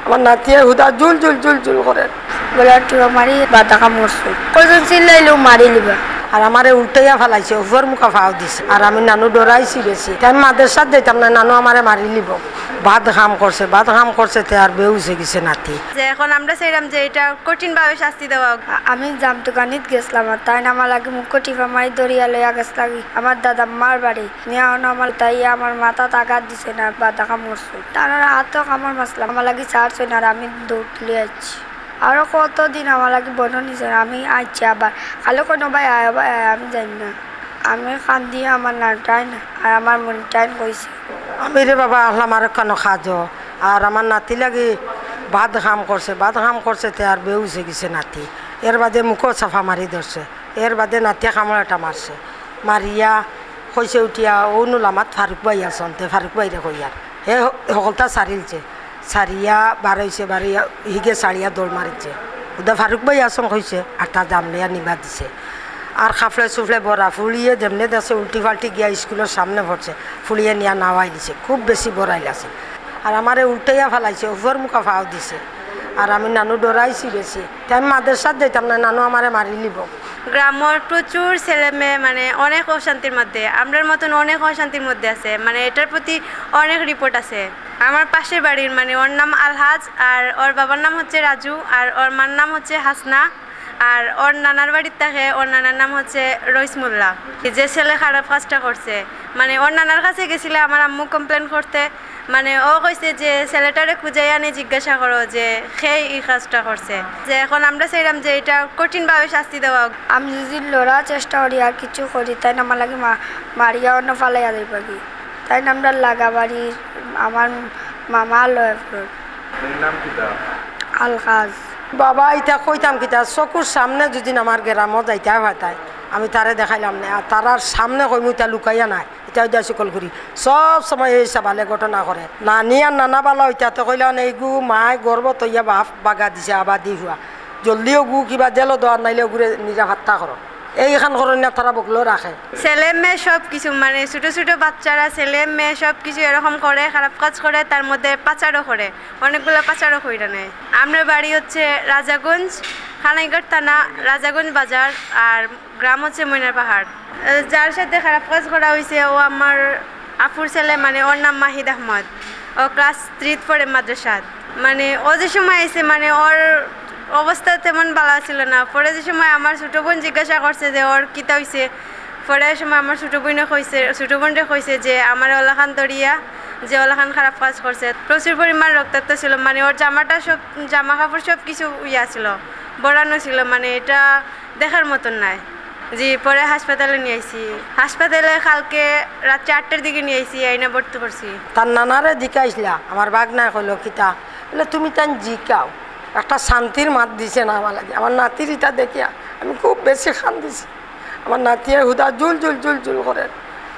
আমার নাতিয়ে হুদা joule joule joule joule করে গলার টিপা মারি বাতা কামড়ছে কজন চিল্লাইলেও মারি লিবা আর আমারে উল্টাইয়া ফেলাইছে উপর মুখা ফাও দিছে আর আমি নানু ডরাইছি বেশি তাই আমি মাদ্রাসাত যাইতাম না নানু আমারে মারি লিব ভাত খাম করছে তে আর বেউছে গেছে নাতি যে এখন আমরা চাইলাম যে এটা কঠিনভাবে শাস্তি দেওয়া হোক। আমি জামতো গানিত গেছিলাম আর তাই না আমার লাগে মুখ টিপা মারি দরিয়া লইয়া গেছ লাগি আমার দাদা মার বাড়ি নিয়ে আমার তাই আমার মাথা আঘাত দিছে না বাতা কামড়ছে তার হাতও কামড় মাসলাম আমার লাগে ছাড়ছে না আর আমি দৌড় তুলে যাচ্ছি আরো কতদিন আমার লাগে বন নিছে আমি আইছি আবার খালি কোনো ভাই আমি জানি না আমি কান্দি আমার নাটাই না আর আমার মনটাই কইছে আমি রে বাবা আল্লাহ মারে কেন খাজ আর আমার নাতি লাগি ভাত খাম করছে তে আর বেউছে গেছে নাতি এর বাদে মুখও চাফা মারি ধরছে এর বাদে নাতিয়ে কামড়াটা মারছে মারিয়া কইছে উঠিয়া ও নুলামাত ফারুক ভাই আসন তে ফারুক ভাইরে কইয়ার হে সকলটা সারিলছে সারিয়া বাড়াইছে বাড়িয়া হিগে সারিয়া দৌড় মারিছে ওদের ফারুক ভাই আসন কইছে আর তা জামলিয়া নিবা দিছে আর খাফলে সুফলে বড়া ফুলিয়ে যেমনি দেশে উল্টি ফাল্টি গিয়া স্কুলের সামনে পড়ছে ফুলিয়ে নিয়ে নাওয়াই দিছে খুব বেশি বড়াই আছে আর আমারে উল্টাইয়া ফেলাইছে উপর মুখা ফাও দিছে আর আমি নানু ডরাইছি বেশি তাই আমি মাদ্রাসাত যাইতাম না নানু আমারে মারি লিব গ্রামের প্রচুর ছেলে মেয়ে মানে অনেক অশান্তির মধ্যে আমরার মতন অনেক অশান্তির মধ্যে আছে মানে এটার প্রতি অনেক রিপোর্ট আছে। আমার পাশের বাড়ির মানে ওর নাম আলহাজ আর ওর বাবার নাম হচ্ছে রাজু আর ওর মার নাম হচ্ছে হাসনা আর ওর নানার বাড়ির থাকে ওর নানার নাম হচ্ছে রইসমুল্লাহ। যে ছেলে খারাপ কাজটা করছে মানে ওর নানার কাছে গেছিলে আমার আম্মু কমপ্লেন করতে মানে ও কইছে যে ছেলেটারে খুঁজাই আনি জিজ্ঞাসা করো যে খেয়ে এই কাজটা করছে যে এখন আমরা চাইলাম যে এটা কঠিনভাবে শাস্তি দেওয়া হোক। আমি যদি লড়া চেষ্টা করি আর কিছু করি তাই না আমার লাগে মারিয়া অন্য ফালাইয়া দেয় পাখি তাই না আমরা লাগা বাড়ির আমার মামা লয় আলকাজ বাবা ইটা কইতাম কিতা চকুর সামনে যদি আমার গ্রামত যাইতে ভাতায় আমি তারে দেখাইলাম না আর তারার সামনে কইমু ইটা লুকাইয়া নাই এটা ওইটা সকল করি সব সময় এই সাবালে ঘটনা করে নানি আর নানা বালা ওইটাতে কইলাম এইগু মায় গর্ব তৈয়া বাপ বাগা দিছে আবাদি হওয়া জলদিও গু কিবা জেলো দেওয়ার নাইলেও ঘুরে নিজা হাত্তা করো এইখান করেন না তারা বকলেও রাখে ছেলে মেয়ে সব কিছু মানে ছোটো ছোটো বাচ্চারা ছেলে মেয়ে সব কিছু এরকম করে খারাপ কাজ করে তার মধ্যে পাচারও করে অনেকগুলো পাচারও করে নেয়। আমার বাড়ি হচ্ছে রাজাগঞ্জ খানাইঘাট থানা রাজাগঞ্জ বাজার আর গ্রাম হচ্ছে ময়নার পাহাড়। যার সাথে খারাপ কাজ করা হয়েছে ও আমার আফুর ছেলে মানে ওর নাম মাহিদ আহমদ ও ক্লাস 3 পড়ে মাদ্রাসাত মানে ও যে সময় এসে মানে ওর অবস্থা তেমন ভালো ছিল না পরে যে সময় আমার ছোটো বোন জিজ্ঞাসা করছে যে ওর কীটা হয়েছে পরে সময় আমার ছোটো বোনরে কইছে যে আমার ওলাখান দরিয়া যে ওলাখান খারাপ কাজ করছে প্রচুর পরিমাণ রক্তাক্ত ছিল মানে ওর জামা কাপড় সব কিছু ইয়া ছিল বড়ানো ছিল মানে এটা দেখার মতন নাই। জি পরে হাসপাতালে নিয়ে আইছি হাসপাতালে কালকে রাত 4টার দিকে নিয়ে আইছি আইনা ভর্তি করছি। তার নানারে জিকাইছিলা আমার বাঘ না কইল কিতা বলে তুমি তাই জিকাও একটা শান্তির মাত দিছে না আমার লাগে আমার নাতির ইটা দেখিয়া আমি খুব বেশি খান দিছি আমার নাতিয়ে হুদা জুল জুল জুল জুল করে।